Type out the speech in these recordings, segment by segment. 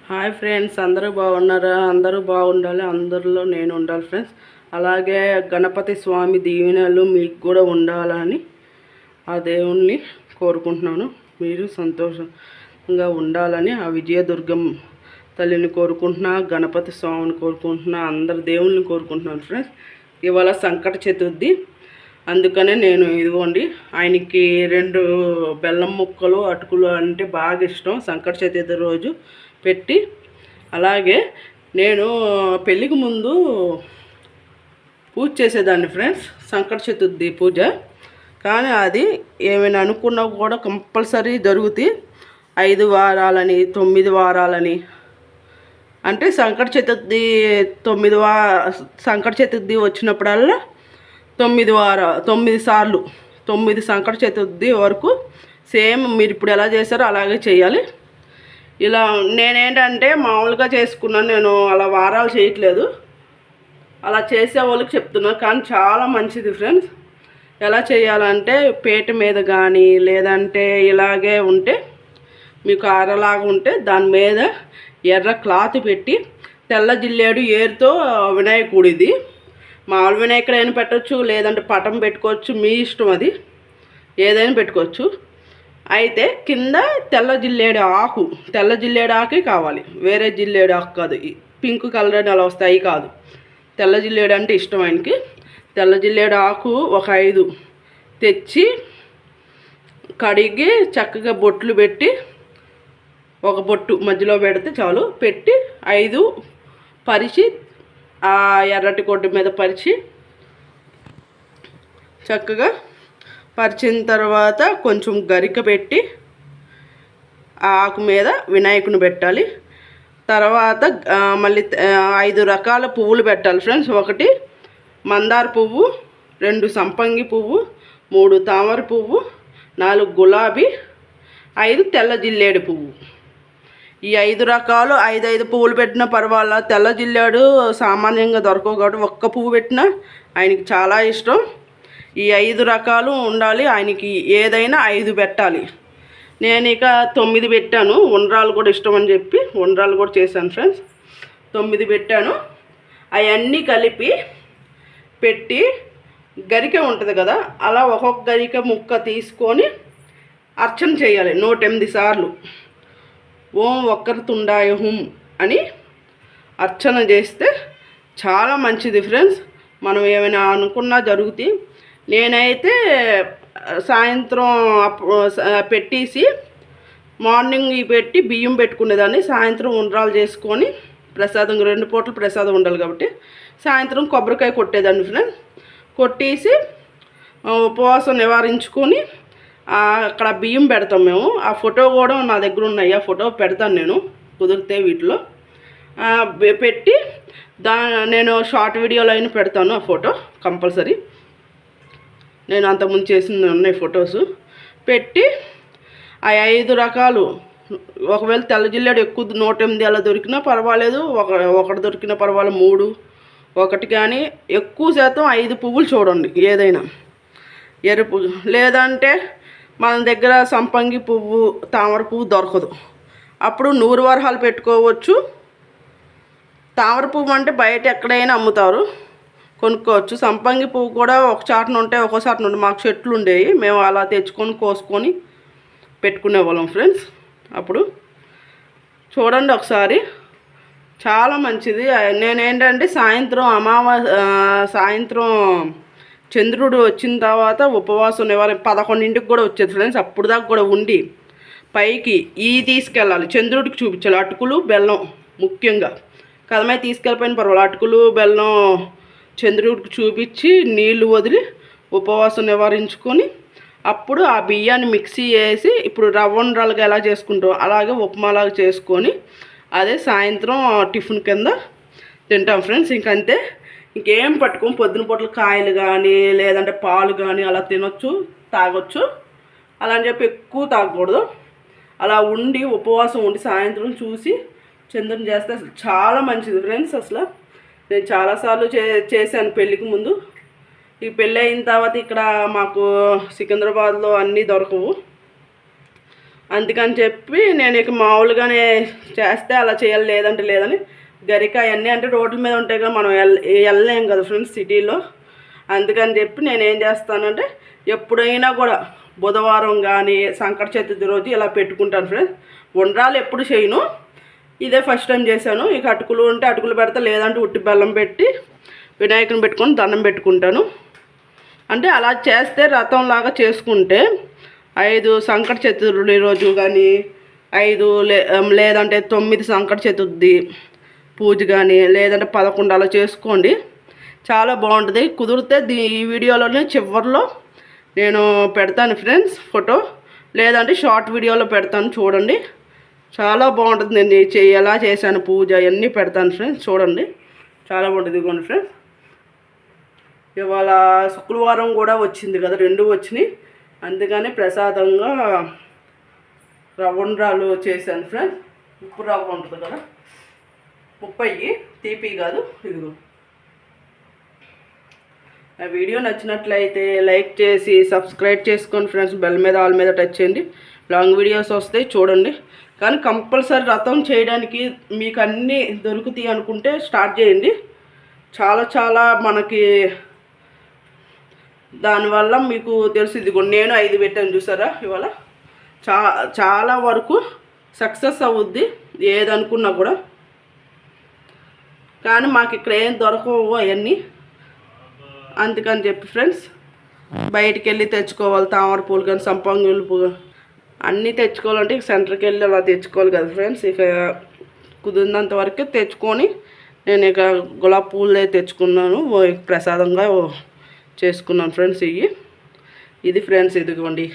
Hi friends, అందరూ బాగున్నారా? అందరూ బాగుండాలి, అందరిలో నేను ఉండాలి ఫ్రెండ్స్. అలాగే గణపతి స్వామి దీవెనలు మీకు కూడా ఉండాలని ఆ దేవుణ్ణి కోరుకుంటున్నాను. మీరు సంతోషంగా ఉండాలని ఆ విజయదుర్గం తల్లిని కోరుకుంటున్నా, గణపతి స్వామిని కోరుకుంటున్నా, అందరు దేవుళ్ళని కోరుకుంటున్నాను ఫ్రెండ్స్. ఇవాళ సంకట చతుర్థి, అందుకనే నేను ఇదిగోండి ఆయనకి 2 బెల్లం ముక్కలు అటుకులు అంటే బాగా ఇష్టం. సంకట చతుర్థి రోజు పెట్టి, అలాగే నేను పెళ్ళికి ముందు పూజ చేసేదాన్ని ఫ్రెండ్స్, సంకట చతుర్థి పూజ. కానీ అది ఏమైనా అనుకున్నా కూడా కంపల్సరీ జరుగుతాయి. 5 వారాలని 9 వారాలని అంటే సంకట చతుర్థి 9 సంకట చతుర్థి వచ్చినప్పుడల్లా 9 సార్లు 9 సంకట చతుర్థి వరకు సేమ్ మీరు ఇప్పుడు ఎలా చేశారో అలాగే చేయాలి. ఇలా నేనేంటంటే మామూలుగా చేసుకున్నాను, నేను అలా వారాలు చేయట్లేదు. అలా చేసే వాళ్ళకి చెప్తున్నాను, కానీ చాలా మంచిది ఫ్రెండ్స్. ఎలా చేయాలంటే పేట మీద కానీ లేదంటే ఇలాగే ఉంటే మీకు అరలాగా ఉంటే దాని మీద ఎర్ర క్లాత్ పెట్టి తెల్ల జిల్లేడు ఏరుతో వినాయకుడిది మామూలు వినాయకుడైనా పెట్టవచ్చు, లేదంటే పటం పెట్టుకోవచ్చు, మీ ఇష్టం, అది ఏదైనా పెట్టుకోవచ్చు. అయితే కింద తెల్ల జిల్లేడు ఆకే కావాలి, వేరే జిల్లేడు ఆకు కాదు. పింక్ కలర్ అని అలా వస్తాయి కాదు, తెల్ల జిల్లేడు అంటే ఇష్టం ఆయనకి. తెల్ల జిల్లేడు ఆకు ఒక 5 తెచ్చి కడిగి చక్కగా బొట్లు పెట్టి, ఒక బొట్టు మధ్యలో పెడితే చాలు, పెట్టి 5 పరిచి ఆ ఎర్రటి కొట్టు మీద పరిచి చక్కగా పరిచిన తర్వాత కొంచెం గరిక పెట్టి ఆ ఆకు మీద వినాయకుని పెట్టాలి. తర్వాత మళ్ళీ 5 రకాల పువ్వులు పెట్టాలి ఫ్రెండ్స్. 1 మందార పువ్వు, 2 సంపంగి పువ్వు, 3 తామర పువ్వు, 4 గులాబీ, 5 తెల్ల జిల్లేడు పువ్వు. ఈ 5 రకాలు 5 పువ్వులు పెట్టినా పర్వాలా. తెల్ల జిల్లేడు సామాన్యంగా దొరకవు కాబట్టి 1 పువ్వు పెట్టినా ఆయనకి చాలా ఇష్టం. ఈ 5 రకాలు ఉండాలి ఆయనకి, ఏదైనా 5 పెట్టాలి. నేను ఇక 9 పెట్టాను, ఉండ్రాలు కూడా ఇష్టం అని చెప్పి ఉండ్రాలు కూడా చేశాను ఫ్రెండ్స్. 9 పెట్టాను. అవన్నీ కలిపి పెట్టి గరిక ఉంటుంది కదా, అలా ఒక్కొక్క గరిక ముక్క తీసుకొని అర్చన చేయాలి 108 సార్లు. ఓం వక్రతుండాయ హుం అని అర్చన చేస్తే చాలా మంచిది ఫ్రెండ్స్. మనం ఏమైనా అనుకున్నా జరుగుతాయి. నేనైతే సాయంత్రం పెట్టేసి మార్నింగ్ పెట్టి బియ్యం పెట్టుకునేదాన్ని, సాయంత్రం ఉండ్రాలు చేసుకొని ప్రసాదం 2 పూటలు ప్రసాదం ఉండాలి కాబట్టి సాయంత్రం కొబ్బరికాయ కొట్టేదాన్ని ఫ్రెండ్స్. కొట్టేసి ఉపవాసం నివారించుకొని అక్కడ బియ్యం పెడతాం మేము. ఆ ఫోటో కూడా నా దగ్గర ఉన్నాయి, ఆ ఫోటో పెడతాను నేను కుదిరితే వీటిలో పెట్టి. నేను షార్ట్ వీడియోలో అయినా పెడతాను ఆ ఫోటో కంపల్సరీ. నేను అంతకుముందు చేసింది ఉన్నాయి ఫొటోస్ పెట్టి ఆ 5 రకాలు. ఒకవేళ తెల్ల జిల్లేడు ఎక్కువ 108 అలా దొరికినా పర్వాలేదు, ఒకటి దొరికినా పర్వాలేదు, 3 1 కానీ ఎక్కువ శాతం 5 పువ్వులు చూడండి. ఏదైనా ఎరుపు, లేదంటే మన దగ్గర సంపంగి పువ్వు తామర పువ్వు దొరకదు, అప్పుడు 100 వరహాలు పెట్టుకోవచ్చు. తామర పువ్వు అంటే బయట ఎక్కడైనా అమ్ముతారు, కొనుక్కోవచ్చు. సంపంగి పువ్వు కూడా ఒక చాటున ఉంటాయి, ఒక్కో చాటున ఉంటాయి. మాకు చెట్లు ఉండేవి, మేము అలా తెచ్చుకొని కోసుకొని పెట్టుకునేవాళ్ళం ఫ్రెండ్స్. అప్పుడు చూడండి ఒకసారి, చాలా మంచిది. నేనేంటంటే సాయంత్రం చంద్రుడు వచ్చిన తర్వాత ఉపవాసం నివారణ 11ంటికి కూడా వచ్చేది ఫ్రెండ్స్. అప్పుడు దాకా కూడా ఉండి పైకి తీసుకెళ్ళాలి, చంద్రుడికి చూపించాలి. అటుకులు బెల్లం ముఖ్యంగా కదమై తీసుకెళ్ళిపోయిన పర్వాలేదు, అటుకులు బెల్లం చంద్రుడికి చూపించి నీళ్లు వదిలి ఉపవాసం నివారించుకొని అప్పుడు ఆ బియ్యాన్ని మిక్సీ వేసి, ఇప్పుడు రవ్వ ఉండ్రాలుగా ఎలా చేసుకుంటాం అలాగే ఉప్మాలాగా చేసుకొని అదే సాయంత్రం టిఫిన్ కింద తింటాం ఫ్రెండ్స్. ఇంకంతే, ఇంకేం పట్టుకోం. పొద్దున పూటలు కాయలు కానీ లేదంటే పాలు కానీ అలా తినొచ్చు, తాగొచ్చు. అలా అని చెప్పి ఎక్కువ తాగకూడదు. అలా ఉండి ఉపవాసం ఉండి సాయంత్రం చూసి చంద్రుని చేస్తే అసలు చాలా మంచిది ఫ్రెండ్స్. అసలు నేను చాలాసార్లు చేశాను పెళ్ళికి ముందు. ఈ పెళ్ళి అయిన తర్వాత ఇక్కడ మాకు సికింద్రాబాద్లో అన్నీ దొరకవు, అందుకని చెప్పి నేను ఇక మామూలుగానే చేస్తే అలా చేయాలి, లేదంటే లేదని గరిక అవన్నీ అంటే రోడ్ల మీద ఉంటాయి కదా, మనం వెళ్ళలేం కదా ఫ్రెండ్స్ సిటీలో. అందుకని చెప్పి నేను ఏం చేస్తానంటే ఎప్పుడైనా కూడా బుధవారం కానీ సంకట చతుర్థి రోజు ఇలా పెట్టుకుంటాను ఫ్రెండ్స్. ఉండ్రాలు ఎప్పుడు చేయను, ఇదే ఫస్ట్ టైం చేశాను. ఇక అటుకులు ఉంటే అటుకులు పెడతా, లేదంటే ఉట్టి బెల్లం పెట్టి వినాయకుని పెట్టుకొని దండం పెట్టుకుంటాను. అంటే అలా చేస్తే రథంలాగా చేసుకుంటే 5 సంకట చతుర్థి రోజు కానీ 5 లేదంటే 9 సంకట చతుర్థి పూజ కానీ లేదంటే 11 అలా చేసుకోండి, చాలా బాగుంటుంది. కుదిరితే ఈ వీడియోలోనే చివరిలో నేను పెడతాను ఫ్రెండ్స్ ఫోటో, లేదంటే షార్ట్ వీడియోలో పెడతాను చూడండి, చాలా బాగుంటుంది. నేను ఎలా చేశాను పూజ అవన్నీ పెడతాను ఫ్రెండ్స్, చూడండి చాలా బాగుంటుంది. ఇదిగోండి ఫ్రెండ్స్, ఇవాళ శుక్రవారం కూడా వచ్చింది కదా, 2 వచ్చినాయి. అందుకని ప్రసాదంగా రవ్వండ్రాలు చేశాను ఫ్రెండ్స్. ఉప్పు రవ్వ ఉంటుంది కదా, ముప్పయ్యి తీపి కాదు. ఇదిగో ఆ వీడియో నచ్చినట్లయితే లైక్ చేసి సబ్స్క్రైబ్ చేసుకోండి ఫ్రెండ్స్. బెల్ మీద ఆల్ మీద టచ్ చేయండి, లాంగ్ వీడియోస్ వస్తాయి చూడండి. కానీ కంపల్సరీ రథం చేయడానికి మీకు అన్నీ దొరుకుతాయి అనుకుంటే స్టార్ట్ చేయండి. చాలా మనకి దానివల్ల మీకు తెలుసు. ఇదిగోండి నేను 5 పెట్టాను చూసారా, ఇవాళ చాలా వరకు సక్సెస్ అవుద్ది ఏదనుకున్నా కూడా. కానీ మాకు ఇక్కడ ఏం దొరకవు అవన్నీ, అందుకని చెప్పి ఫ్రెండ్స్ బయటికి వెళ్ళి తెచ్చుకోవాలి. తామర పూలు కానీ సంపంగులు పూలు అన్నీ తెచ్చుకోవాలంటే ఇక సెంటర్కి వెళ్ళి అలా తెచ్చుకోవాలి కదా ఫ్రెండ్స్. ఇక కుదిరినంత వరకే తెచ్చుకొని నేను ఇక గులాబీ పూలు తెచ్చుకున్నాను, ప్రసాదంగా చేసుకున్నాను ఫ్రెండ్స్. ఇది ఫ్రెండ్స్, ఇదిగోండి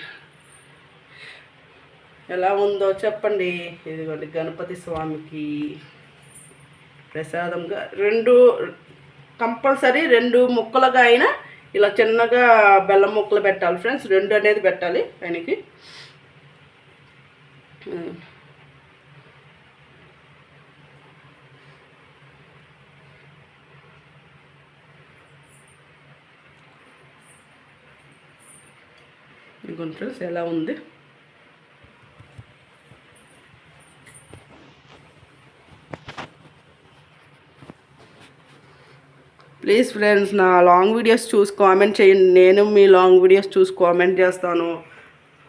ఎలా ఉందో చెప్పండి. ఇదిగోండి గణపతి స్వామికి ప్రసాదంగా 2 కంపల్సరీ 2 ముక్కలుగా అయినా ఇలా చిన్నగా బెల్లం ముక్కలు పెట్టాలి ఫ్రెండ్స్. 2 అనేది పెట్టాలి ఆయనకి. ఇదిగోండి ఫ్రెండ్స్ ఎలా ఉంది. ప్లీజ్ ఫ్రెండ్స్ నా లాంగ్ వీడియోస్ చూసి కామెంట్ చేయండి, నేను మీ లాంగ్ వీడియోస్ చూసి కామెంట్ చేస్తాను.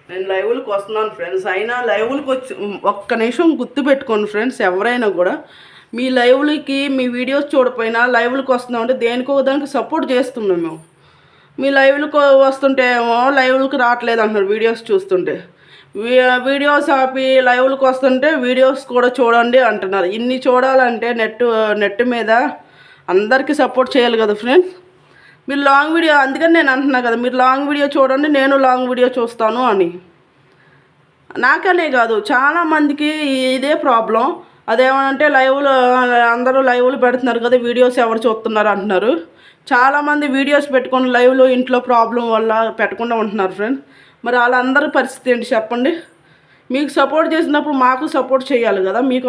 నేను లైవ్లకు వస్తున్నాను ఫ్రెండ్స్, అయినా లైవ్లకు వచ్చి ఒక్క నిమిషం గుర్తుపెట్టుకోండి ఫ్రెండ్స్. ఎవరైనా కూడా మీ లైవ్లకి మీ వీడియోస్ చూడపోయినా లైవ్లకు వస్తున్నామంటే దేనికో దానికి సపోర్ట్ చేస్తున్నాం మేము. మీ లైవ్లకు వస్తుంటే ఏమో లైవ్లకు రావట్లేదు అంటున్నారు వీడియోస్ చూస్తుంటే. వీడియోస్ ఆపి లైవ్లకు వస్తుంటే వీడియోస్ కూడా చూడండి అంటున్నారు. ఇన్ని చూడాలంటే నెట్ మీద అందరికీ సపోర్ట్ చేయాలి కదా ఫ్రెండ్స్. మీరు లాంగ్ వీడియో, అందుకని నేను అంటున్నా కదా, మీరు లాంగ్ వీడియో చూడండి, నేను లాంగ్ వీడియో చూస్తాను అని. నాకనే కాదు చాలామందికి ఇదే ప్రాబ్లం. అదేమనంటే లైవ్లో అందరూ లైవ్లు పెడుతున్నారు కదా, వీడియోస్ ఎవరు చూస్తున్నారు అంటున్నారు. చాలామంది వీడియోస్ పెట్టుకొని లైవ్లో ఇంట్లో ప్రాబ్లం వల్ల పెట్టకుండా ఉంటున్నారు ఫ్రెండ్స్. మరి వాళ్ళందరి పరిస్థితి ఏంటి చెప్పండి. మీకు సపోర్ట్ చేసినప్పుడు మాకు సపోర్ట్ చేయాలి కదా. మీకు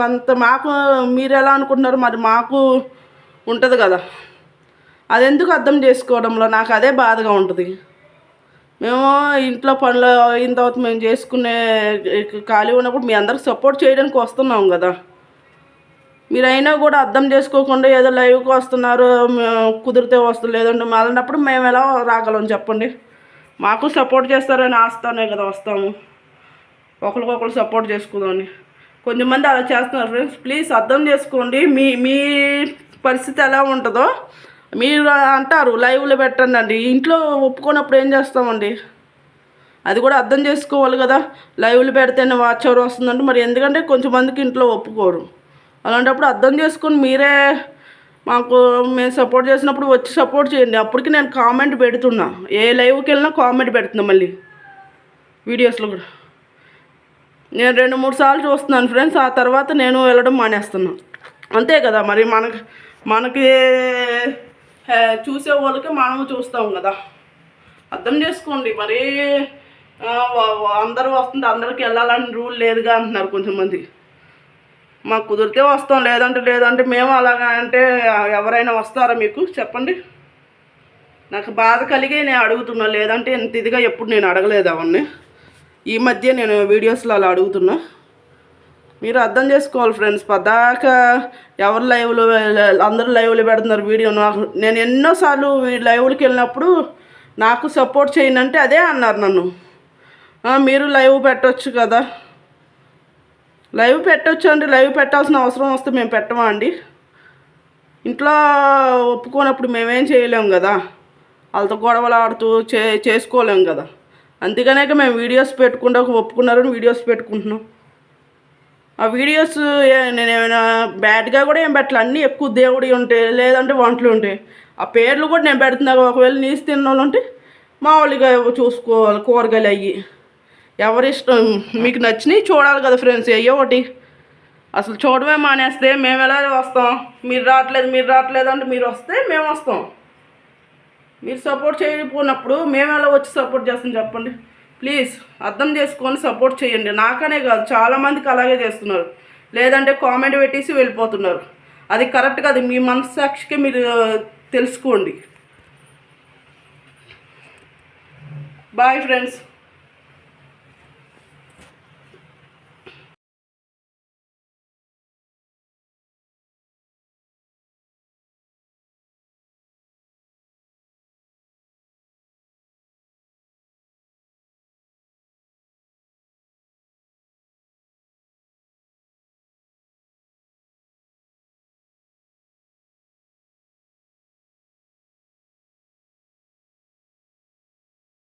మీరు ఎలా అనుకుంటున్నారు, మరి మాకు ఉంటుంది కదా. అది ఎందుకు అర్థం చేసుకోవడంలో నాకు అదే బాధగా ఉంటుంది. మేము ఇంట్లో పనులు అయిన తర్వాత మేము చేసుకునే ఖాళీ ఉన్నప్పుడు మీ అందరికి సపోర్ట్ చేయడానికి వస్తున్నాం కదా. మీరైనా కూడా అర్థం చేసుకోకుండా ఏదో లైవ్కి వస్తున్నారు, కుదిరితే వస్తుంది, లేదంటే మాలినప్పుడు మేము ఎలా రాగలం చెప్పండి. మాకు సపోర్ట్ చేస్తారని ఆస్తానే కదా వస్తాము, ఒకరికొకరు సపోర్ట్ చేసుకుందామని. కొంతమంది అలా చేస్తున్నారు ఫ్రెండ్స్. ప్లీజ్ అర్థం చేసుకోండి. మీ పరిస్థితి ఎలా ఉంటుందో. మీరు అంటారు లైవ్లో పెట్టండి అండి, ఇంట్లో ఒప్పుకున్నప్పుడు ఏం చేస్తామండి. అది కూడా అర్థం చేసుకోవాలి కదా. లైవ్లు పెడితేనే వాచ్ అవర్ వస్తుందంటే మరి ఎందుకంటే కొంచెంమందికి ఇంట్లో ఒప్పుకోరు. అలాంటప్పుడు అర్థం చేసుకొని మీరే మేము సపోర్ట్ చేసినప్పుడు వచ్చి సపోర్ట్ చేయండి. అప్పటికి నేను కామెంట్ పెడుతున్నా, ఏ లైవ్కి వెళ్ళినా కామెంట్ పెడుతున్నా. మళ్ళీ వీడియోస్లో కూడా నేను 2-3 సార్లు చూస్తున్నాను ఫ్రెండ్స్. ఆ తర్వాత నేను వెళ్ళడం మానేస్తున్నాను, అంతే కదా. మరి మనకి చూసే వాళ్ళకి మనము చూస్తాం కదా. అర్థం చేసుకోండి. మరి అందరూ వస్తుంటే అందరికి వెళ్ళాలని రూల్ లేదుగా అంటున్నారు కొంతమంది. మాకు కుదిరితే వస్తాం, లేదంటే మేము అలాగా అంటే ఎవరైనా వస్తారా మీకు చెప్పండి. నాకు బాధ కలిగి నేను అడుగుతున్నా, లేదంటే ఇంత ఇదిగా ఎప్పుడు నేను అడగలేదు అవన్నీ. ఈ మధ్య నేను వీడియోస్లో అలా అడుగుతున్నా. మీరు అర్థం చేసుకోవాలి ఫ్రెండ్స్. పదాక ఎవరు లైవ్లో అందరూ లైవ్లో పెడుతున్నారు వీడియో. నేను ఎన్నోసార్లు లైవ్లకి వెళ్ళినప్పుడు నాకు సపోర్ట్ చేయండి అంటే అదే అన్నారు నన్ను. మీరు లైవ్ పెట్టవచ్చు కదా, లైవ్ పెట్టవచ్చు అండి. లైవ్ పెట్టాల్సిన అవసరం వస్తే మేము పెట్టమా అండి? ఇంట్లో ఒప్పుకోనప్పుడు మేమేం చేయలేము కదా, వాళ్ళతో గొడవలు ఆడుతూ చేసుకోలేం కదా. అందుకనే మేము వీడియోస్ పెట్టుకుంటూ ఒప్పుకున్నారని వీడియోస్ పెట్టుకుంటున్నాం. ఆ వీడియోస్ నేను ఏమైనా బ్యాడ్గా కూడా ఏం పెట్టలే, అన్నీ ఎక్కువ దేవుడి ఉంటాయి, లేదంటే వంటలు ఉంటాయి. ఆ పేర్లు కూడా నేను పెడుతున్నా. ఒకవేళ నీసు తిన్న వాళ్ళు ఉంటే మామూలుగా చూసుకోవాలి, కూరగాయలు అయ్యి ఎవరిష్టం. మీకు నచ్చినవి చూడాలి కదా ఫ్రెండ్స్. అయ్యో ఒకటి అసలు చూడమే మానేస్తే మేము ఎలా వస్తాం? మీరు రావట్లేదు అంటే మీరు వస్తే మేము వస్తాం. మీరు సపోర్ట్ చేయకపోయినప్పుడు మేము ఎలా వచ్చి సపోర్ట్ చేస్తాం చెప్పండి? ప్లీజ్ అర్థం చేసుకొని సపోర్ట్ చేయండి. నాకనే కాదు, చాలామందికి అలాగే చేస్తున్నారు. లేదంటే కామెంట్ పెట్టేసి వెళ్ళిపోతున్నారు. అది కరెక్ట్ కాదు. మీ మనస్సాక్షికి మీరు తెలుసుకోండి. Bye friends.